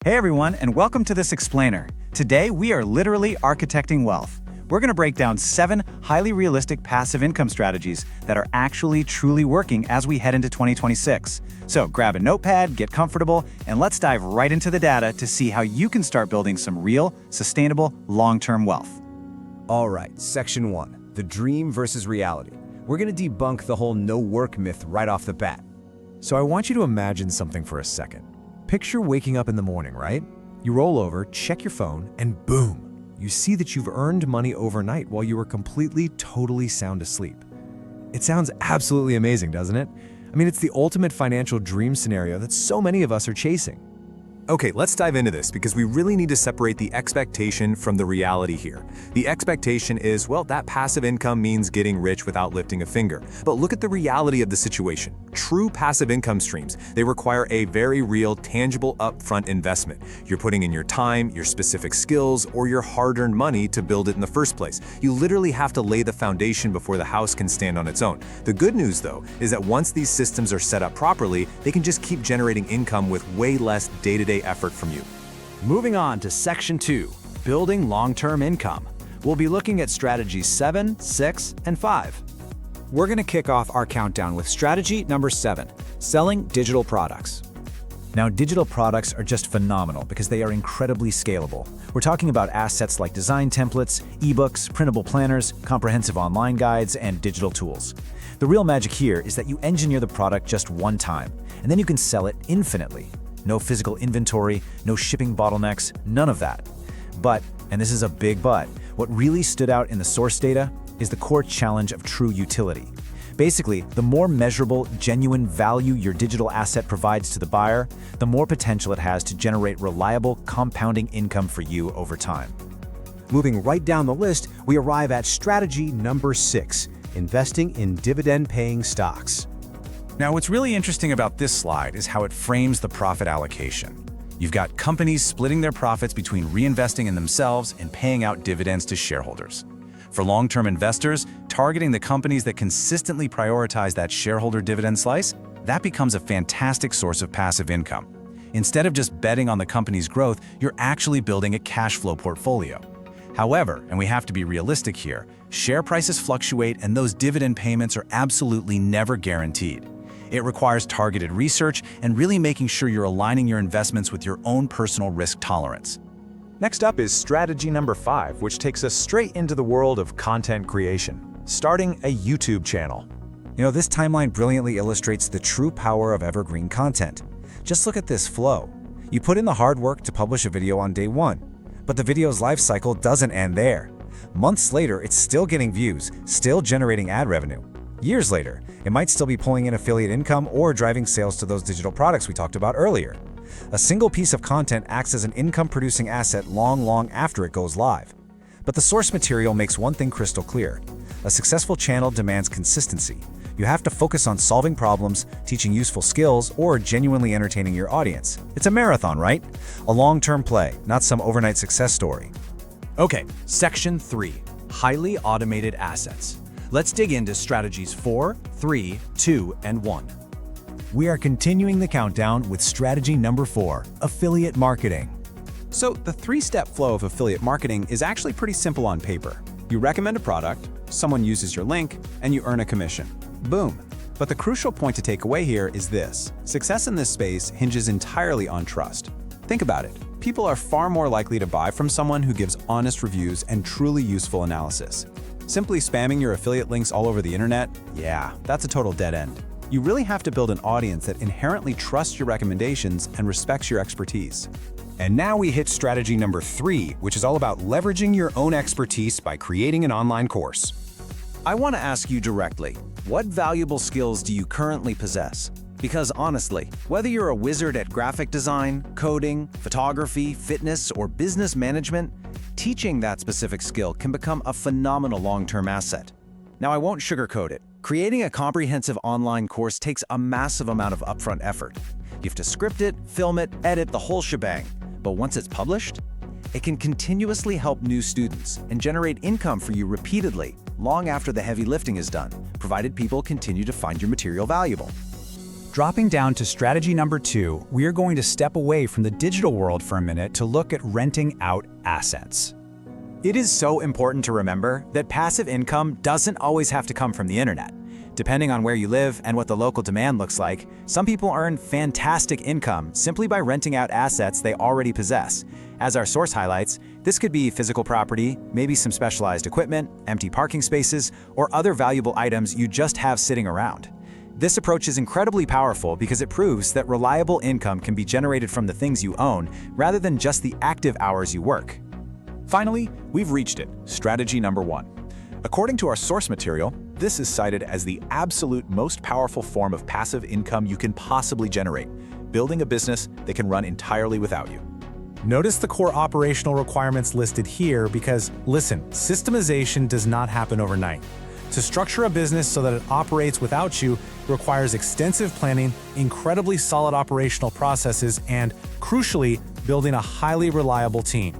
Hey everyone, and welcome to this explainer. Today, we are literally architecting wealth. We're going to break down 7 highly realistic passive income strategies that are actually truly working as we head into 2026. So grab a notepad, get comfortable, and let's dive right into the data to see how you can start building some real, sustainable, long-term wealth. All right, section 1, the dream versus reality. We're going to debunk the whole no work myth right off the bat. So I want you to imagine something for a second. Picture waking up in the morning, right? You roll over, check your phone, and boom, you see that you've earned money overnight while you were completely, totally sound asleep. It sounds absolutely amazing, doesn't it? I mean, it's the ultimate financial dream scenario that so many of us are chasing. Okay, let's dive into this because we really need to separate the expectation from the reality here. The expectation is, well, that passive income means getting rich without lifting a finger. But look at the reality of the situation. True passive income streams, they require a very real, tangible upfront investment. You're putting in your time, your specific skills, or your hard-earned money to build it in the first place. You literally have to lay the foundation before the house can stand on its own. The good news, though, is that once these systems are set up properly, they can just keep generating income with way less day-to-day effort from you. Moving on to Section 2, Building Long-Term Income. We'll be looking at strategies 7, 6, and 5. We're going to kick off our countdown with strategy number 7, selling digital products. Now, digital products are just phenomenal because they are incredibly scalable. We're talking about assets like design templates, ebooks, printable planners, comprehensive online guides, and digital tools. The real magic here is that you engineer the product just one time, and then you can sell it infinitely. No physical inventory, no shipping bottlenecks, none of that. But, and this is a big but, what really stood out in the source data is the core challenge of true utility. Basically, the more measurable, genuine value your digital asset provides to the buyer, the more potential it has to generate reliable, compounding income for you over time. Moving right down the list, we arrive at strategy number 6, investing in dividend-paying stocks. Now, what's really interesting about this slide is how it frames the profit allocation. You've got companies splitting their profits between reinvesting in themselves and paying out dividends to shareholders. For long-term investors, targeting the companies that consistently prioritize that shareholder dividend slice, that becomes a fantastic source of passive income. Instead of just betting on the company's growth, you're actually building a cash flow portfolio. However, and we have to be realistic here, share prices fluctuate and those dividend payments are absolutely never guaranteed. It requires targeted research and really making sure you're aligning your investments with your own personal risk tolerance. Next up is strategy number 5, which takes us straight into the world of content creation, starting a YouTube channel. You know, this timeline brilliantly illustrates the true power of evergreen content. Just look at this flow. You put in the hard work to publish a video on day 1, but the video's life cycle doesn't end there. Months later, it's still getting views, still generating ad revenue. Years later, it might still be pulling in affiliate income or driving sales to those digital products we talked about earlier. A single piece of content acts as an income-producing asset long after it goes live. But the source material makes one thing crystal clear. A successful channel demands consistency. You have to focus on solving problems, teaching useful skills, or genuinely entertaining your audience. It's a marathon, right? A long-term play, not some overnight success story. Okay, Section 3, Highly Automated Assets. Let's dig into strategies 4, 3, 2, and 1. We are continuing the countdown with strategy number 4, affiliate marketing. So the 3-step flow of affiliate marketing is actually pretty simple on paper. You recommend a product, someone uses your link, and you earn a commission. Boom. But the crucial point to take away here is this. Success in this space hinges entirely on trust. Think about it. People are far more likely to buy from someone who gives honest reviews and truly useful analysis. Simply spamming your affiliate links all over the internet, yeah, that's a total dead end. You really have to build an audience that inherently trusts your recommendations and respects your expertise. And now we hit strategy number 3, which is all about leveraging your own expertise by creating an online course. I want to ask you directly, what valuable skills do you currently possess? Because honestly, whether you're a wizard at graphic design, coding, photography, fitness, or business management, teaching that specific skill can become a phenomenal long-term asset. Now, I won't sugarcoat it. Creating a comprehensive online course takes a massive amount of upfront effort. You have to script it, film it, edit the whole shebang. But once it's published, it can continuously help new students and generate income for you repeatedly, long after the heavy lifting is done, provided people continue to find your material valuable. Dropping down to strategy number 2, we are going to step away from the digital world for a minute to look at renting out assets. It is so important to remember that passive income doesn't always have to come from the internet. Depending on where you live and what the local demand looks like, some people earn fantastic income simply by renting out assets they already possess. As our source highlights, this could be physical property, maybe some specialized equipment, empty parking spaces, or other valuable items you just have sitting around. This approach is incredibly powerful because it proves that reliable income can be generated from the things you own rather than just the active hours you work. Finally, we've reached it, strategy number 1. According to our source material, this is cited as the absolute most powerful form of passive income you can possibly generate, building a business that can run entirely without you. Notice the core operational requirements listed here because, listen, systemization does not happen overnight. To structure a business so that it operates without you requires extensive planning, incredibly solid operational processes, and, crucially, building a highly reliable team.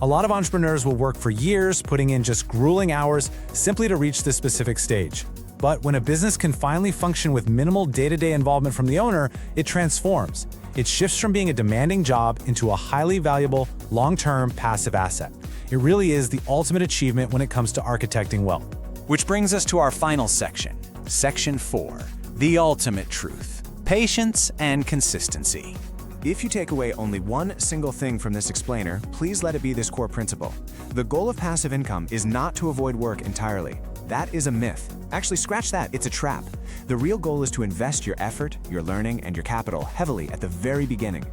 A lot of entrepreneurs will work for years, putting in just grueling hours simply to reach this specific stage. But when a business can finally function with minimal day-to-day involvement from the owner, it transforms. It shifts from being a demanding job into a highly valuable, long-term passive asset. It really is the ultimate achievement when it comes to architecting wealth. Which brings us to our final section, Section 4, the ultimate truth, patience and consistency. If you take away only one single thing from this explainer, please let it be this core principle. The goal of passive income is not to avoid work entirely. That is a myth. Actually, scratch that, it's a trap. The real goal is to invest your effort, your learning, and your capital heavily at the very beginning.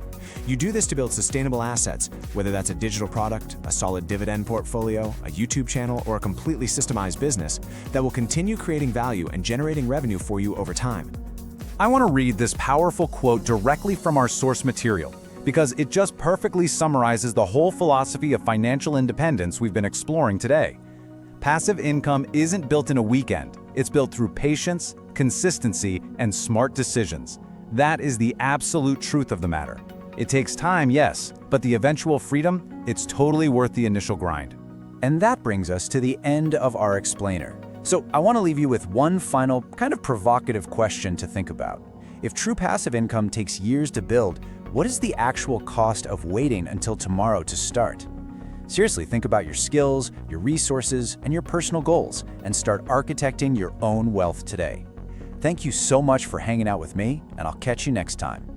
You do this to build sustainable assets, whether that's a digital product, a solid dividend portfolio, a YouTube channel, or a completely systemized business that will continue creating value and generating revenue for you over time. I want to read this powerful quote directly from our source material because it just perfectly summarizes the whole philosophy of financial independence we've been exploring today. Passive income isn't built in a weekend. It's built through patience, consistency, and smart decisions. That is the absolute truth of the matter. It takes time, yes, but the eventual freedom, it's totally worth the initial grind. And that brings us to the end of our explainer. So I want to leave you with one final, kind of provocative question to think about. If true passive income takes years to build, what is the actual cost of waiting until tomorrow to start? Seriously, think about your skills, your resources, and your personal goals, and start architecting your own wealth today. Thank you so much for hanging out with me, and I'll catch you next time.